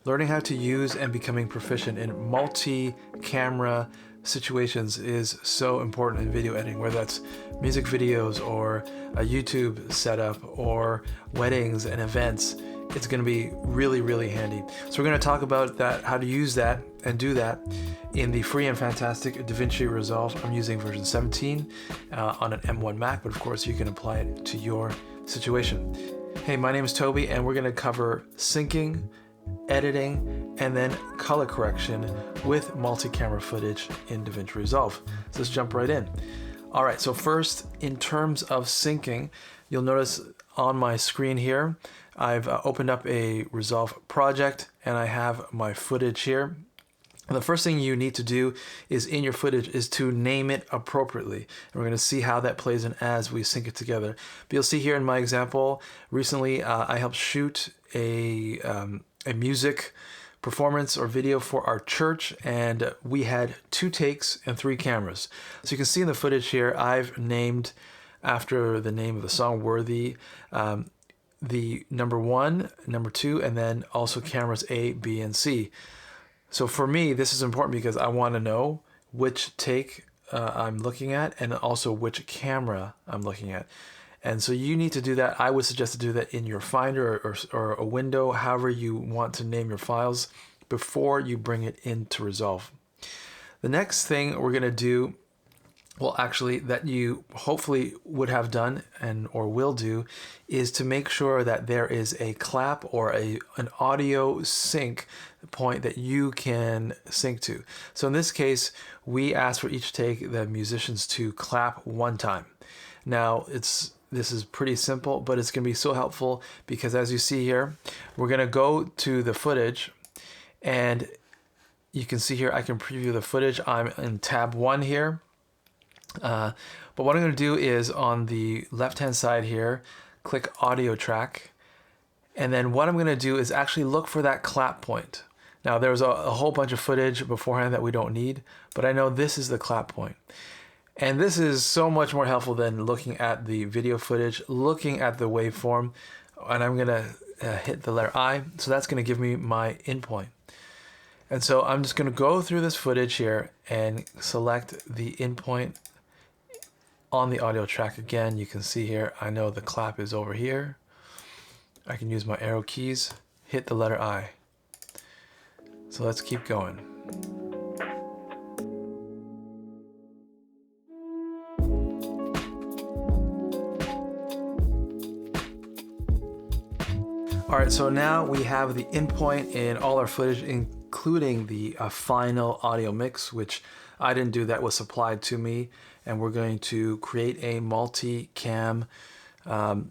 Learning how to use and becoming proficient in multi-camera situations is so important in video editing, whether that's music videos or a YouTube setup or weddings and events. It's going to be really, really handy. So we're going to talk about that, how to use that and do that in the free and fantastic DaVinci Resolve. I'm using version 17 on an M1 Mac, but of course you can apply it to your situation. Hey, my name is Toby, and we're going to cover syncing, editing, and then color correction with multi-camera footage in DaVinci Resolve. So let's jump right in. All right, so first, in terms of syncing, you'll notice on my screen here, I've opened up a Resolve project and I have my footage here. And the first thing you need to do is in your footage is to name it appropriately. And we're going to see how that plays in as we sync it together. But you'll see here in my example, recently I helped shoot a music performance or video for our church, and we had 2 takes and 3 cameras. So you can see in the footage here, I've named after the name of the song, Worthy, the number 1, number 2, and then also cameras A, B, and C. So for me, this is important because I want to know which take I'm looking at and also which camera I'm looking at. And so you need to do that. I would suggest to do that in your Finder or a window, however you want to name your files, before you bring it into Resolve. The next thing we're going to do, well, actually, that you hopefully would have done or will do, is to make sure that there is a clap or an audio sync point that you can sync to. So in this case, we ask for each take the musicians to clap 1 time. Now, this is pretty simple, but it's going to be so helpful because as you see here, we're going to go to the footage, and you can see here I can preview the footage. I'm in tab 1 here. But what I'm going to do is on the left-hand side here, click audio track. And then what I'm going to do is actually look for that clap point. Now there's a whole bunch of footage beforehand that we don't need, but I know this is the clap point. And this is so much more helpful than looking at the video footage, looking at the waveform. And I'm going to hit the letter I. So that's going to give me my in point. And so I'm just going to go through this footage here and select the in point on the audio track. Again, you can see here, I know the clap is over here. I can use my arrow keys, hit the letter I. So let's keep going. All right, so now we have the in point in all our footage, including the final audio mix, which I didn't do, that was supplied to me. And we're going to create a multi-cam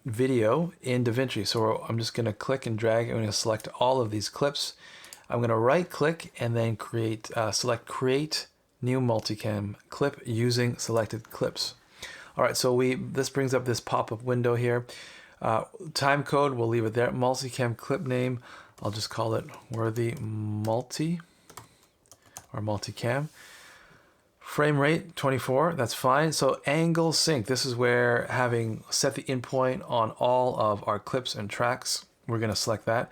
video in DaVinci. So I'm just going to click and drag. I'm going to select all of these clips. I'm going to right click and then select create new multicam clip using selected clips. All right, so this brings up this pop-up window here. Time code, we'll leave it there. Multicam clip name, I'll just call it Worthy Multi or Multicam. Frame rate 24, that's fine. So angle sync, this is where, having set the in point on all of our clips and tracks, we're going to select that.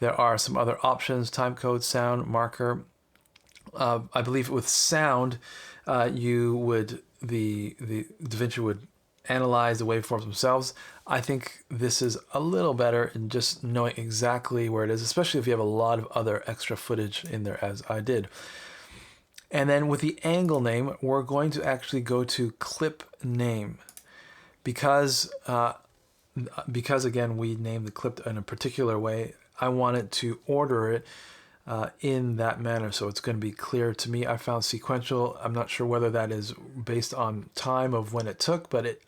There are some other options: time code, sound, marker. I believe with sound, the DaVinci would analyze the waveforms themselves. I think this is a little better in just knowing exactly where it is, especially if you have a lot of other extra footage in there, as I did. And then with the angle name, we're going to actually go to clip name because again, we named the clip in a particular way. I wanted to order it in that manner, so it's going to be clear to me. I found sequential. I'm not sure whether that is based on time of when it took, but it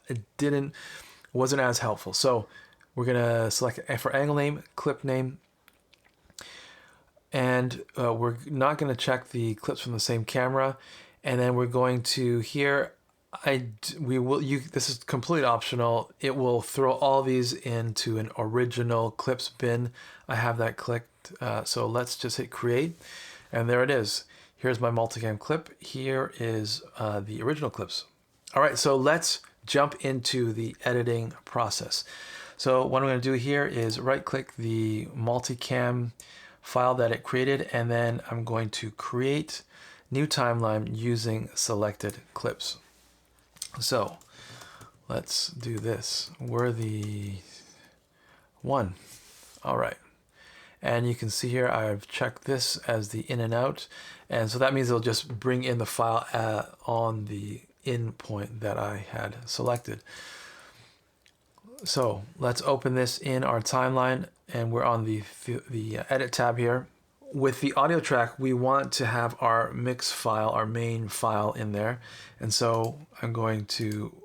wasn't as helpful. So we're going to select for angle name, clip name. And we're not going to check the clips from the same camera. And then we're going to here, this is completely optional. It will throw all these into an original clips bin. I have that clicked. So let's just hit create. And there it is. Here's my multicam clip. Here is the original clips. All right, so let's jump into the editing process. So what I'm going to do here is right click the multicam file that it created, and then I'm going to create new timeline using selected clips. So let's do this. Worthy 1. All right. And you can see here I've checked this as the in and out, and so that means it'll just bring in the file on the in point that I had selected. So let's open this in our timeline, and we're on the edit tab here. With the audio track, we want to have our mix file, our main file in there, and so I'm going to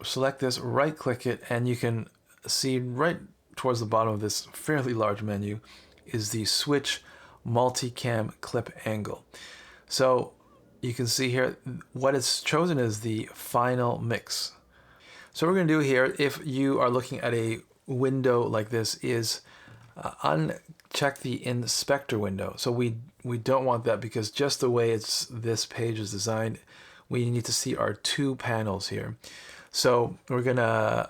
select this, right click it, and you can see right towards the bottom of this fairly large menu is the switch multicam clip angle. So you can see here what it's chosen is the final mix. So what we're going to do here, if you are looking at a window like this, is uncheck the inspector window. So we don't want that, because just the way this page is designed, we need to see our 2 panels here. So we're gonna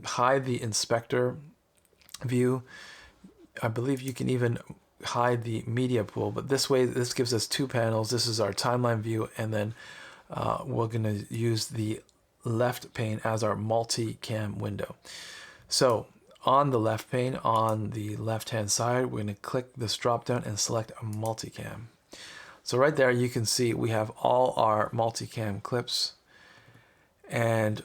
hide the inspector view. I believe you can even hide the media pool, but this way, this gives us 2 panels. This is our timeline view, and then we're gonna use the left pane as our multicam window. So on the left pane, on the left-hand side, we're gonna click this drop down and select a multicam. So right there, you can see we have all our multicam clips. And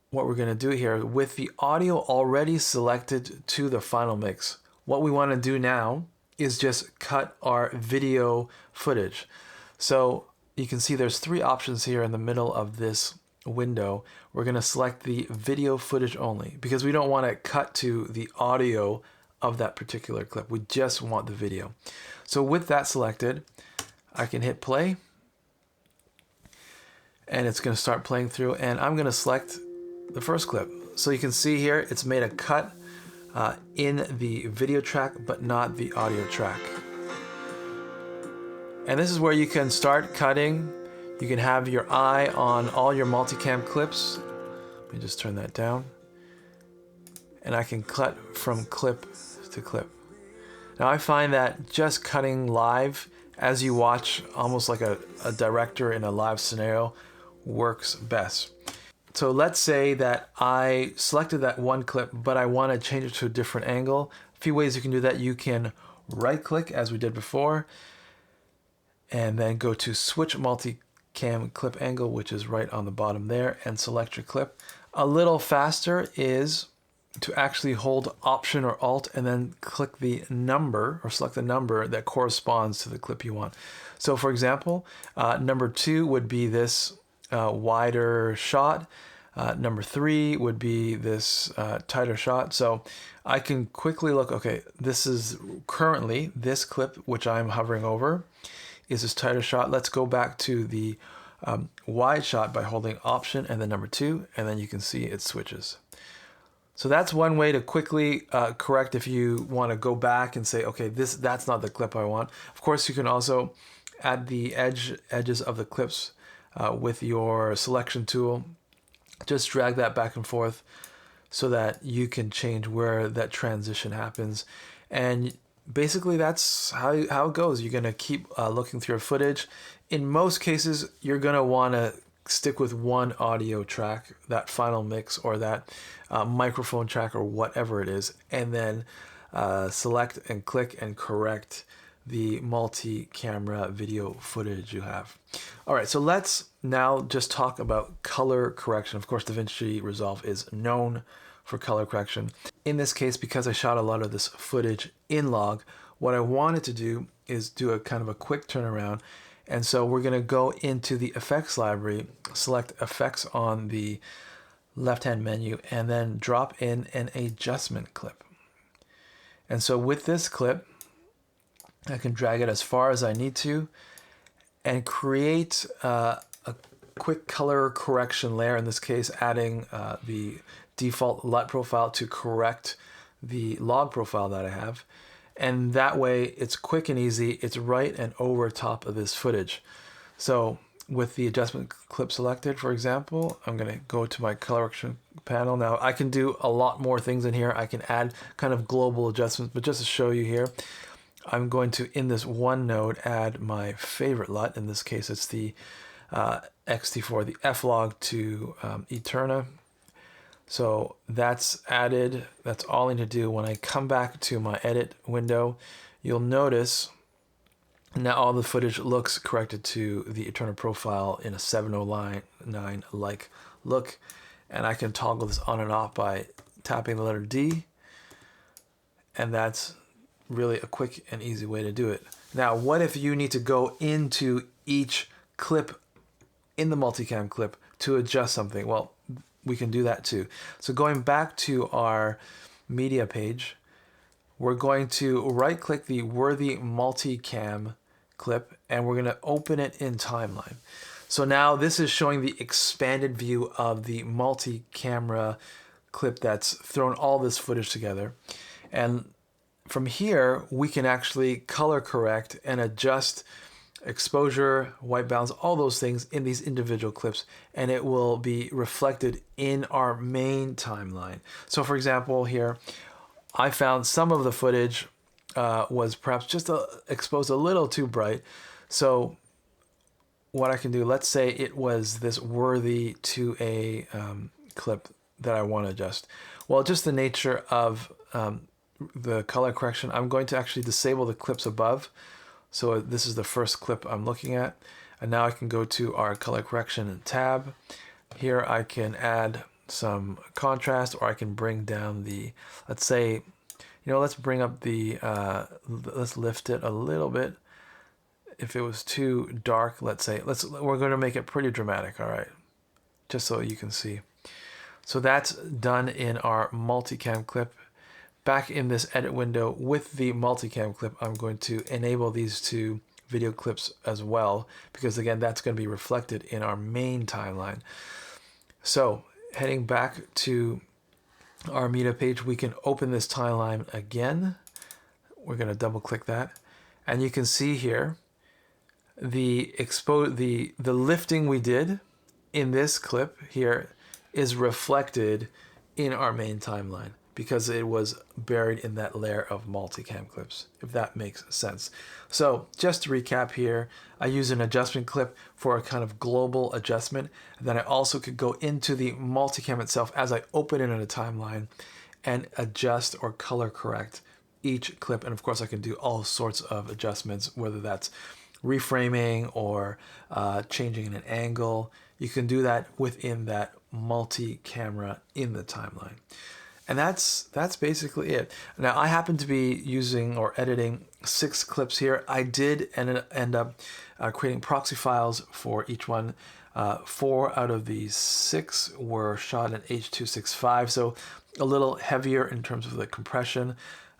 what we're going to do here, with the audio already selected to the final mix, what we want to do now is just cut our video footage. So you can see there's 3 options here in the middle of this window. We're going to select the video footage only, because we don't want to cut to the audio of that particular clip. We just want the video. So with that selected, I can hit play, and it's going to start playing through, and I'm going to select the first clip. So you can see here it's made a cut in the video track but not the audio track. And this is where you can start cutting. You can have your eye on all your multicam clips. Let me just turn that down. And I can cut from clip to clip. Now I find that just cutting live as you watch, almost like a director in a live scenario, works best. So let's say that I selected that one clip, but I want to change it to a different angle. A few ways you can do that. You can right click as we did before, and then go to switch multicam clip angle, which is right on the bottom there, and select your clip. A little faster is to actually hold Option or Alt and then click the number, or select the number that corresponds to the clip you want. So for example, number 2 would be this wider shot. Number 3 would be this tighter shot. So I can quickly look, okay, this is currently this clip which I'm hovering over is this tighter shot. Let's go back to the wide shot by holding Option and then number 2, and then you can see it switches. So that's one way to quickly correct if you want to go back and say, okay, that's not the clip I want. Of course, you can also add the edges of the clips with your selection tool. Just drag that back and forth so that you can change where that transition happens. And basically that's how it goes. You're going to keep looking through your footage. In most cases, you're going to want to stick with one audio track, that final mix, or that microphone track, or whatever it is, and then select and click and correct the multi-camera video footage you have. All right, so let's now just talk about color correction. Of course, DaVinci Resolve is known for color correction. In this case, because I shot a lot of this footage in log, what I wanted to do is do a kind of a quick turnaround. And so we're going to go into the effects library, select effects on the left-hand menu, and then drop in an adjustment clip. And so with this clip, I can drag it as far as I need to and create a quick color correction layer, in this case adding the default LUT profile to correct the log profile that I have. And that way it's quick and easy. It's right and over top of this footage. So with the adjustment clip selected, for example, I'm going to go to my color correction panel. Now I can do a lot more things in here. I can add kind of global adjustments, but just to show you here, I'm going to, in this one node, add my favorite LUT. In this case, it's the XT4, the F-Log to Eterna. So that's added. That's all I need to do. When I come back to my edit window, you'll notice now all the footage looks corrected to the Eterna profile in a 709 like look. And I can toggle this on and off by tapping the letter D. And that's really a quick and easy way to do it. Now, what if you need to go into each clip in the multicam clip to adjust something? Well, we can do that too. So going back to our media page, we're going to right click the worthy multicam clip and we're going to open it in timeline. So now this is showing the expanded view of the multi-camera clip that's thrown all this footage together. And from here, we can actually color correct and adjust exposure, white balance, all those things in these individual clips, and it will be reflected in our main timeline. So for example, here, I found some of the footage was perhaps just exposed a little too bright. So what I can do, let's say it was this worthy to a clip that I want to adjust. Well, just the nature of the color correction, I'm going to actually disable the clips above. So this is the first clip I'm looking at. And now I can go to our color correction tab. Here I can add some contrast, or I can bring down the, let's say, let's bring up the, let's lift it a little bit. If it was too dark, let's say, we're going to make it pretty dramatic, all right, just so you can see. So that's done in our multicam clip. Back in this edit window with the multicam clip, I'm going to enable these two video clips as well, because again, that's going to be reflected in our main timeline. So heading back to our media page, we can open this timeline again. We're going to double click that. And you can see here the lifting we did in this clip here is reflected in our main timeline, because it was buried in that layer of multicam clips, if that makes sense. So just to recap here, I use an adjustment clip for a kind of global adjustment. And then I also could go into the multicam itself as I open it in a timeline and adjust or color correct each clip. And of course I can do all sorts of adjustments, whether that's reframing or changing an angle. You can do that within that multi-camera in the timeline. And that's basically it. Now I happen to be using or editing 6 clips here. I did end up creating proxy files for each one. 4 out of the 6 were shot in H.265, so a little heavier in terms of the compression.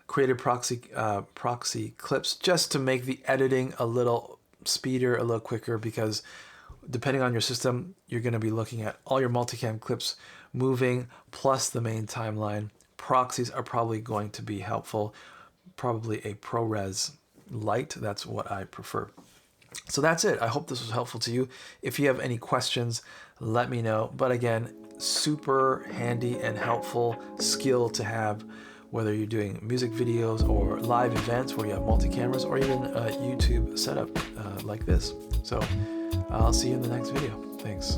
Created proxy clips just to make the editing a little speedier, a little quicker, because depending on your system, you're going to be looking at all your multicam clips moving plus the main timeline. Proxies are probably going to be helpful, probably a ProRes Lite. That's what I prefer. So that's it. I hope this was helpful to you. If you have any questions, let me know. But again, super handy and helpful skill to have, whether you're doing music videos or live events where you have multi-cameras, or even a YouTube setup like this. So I'll see you in the next video. Thanks.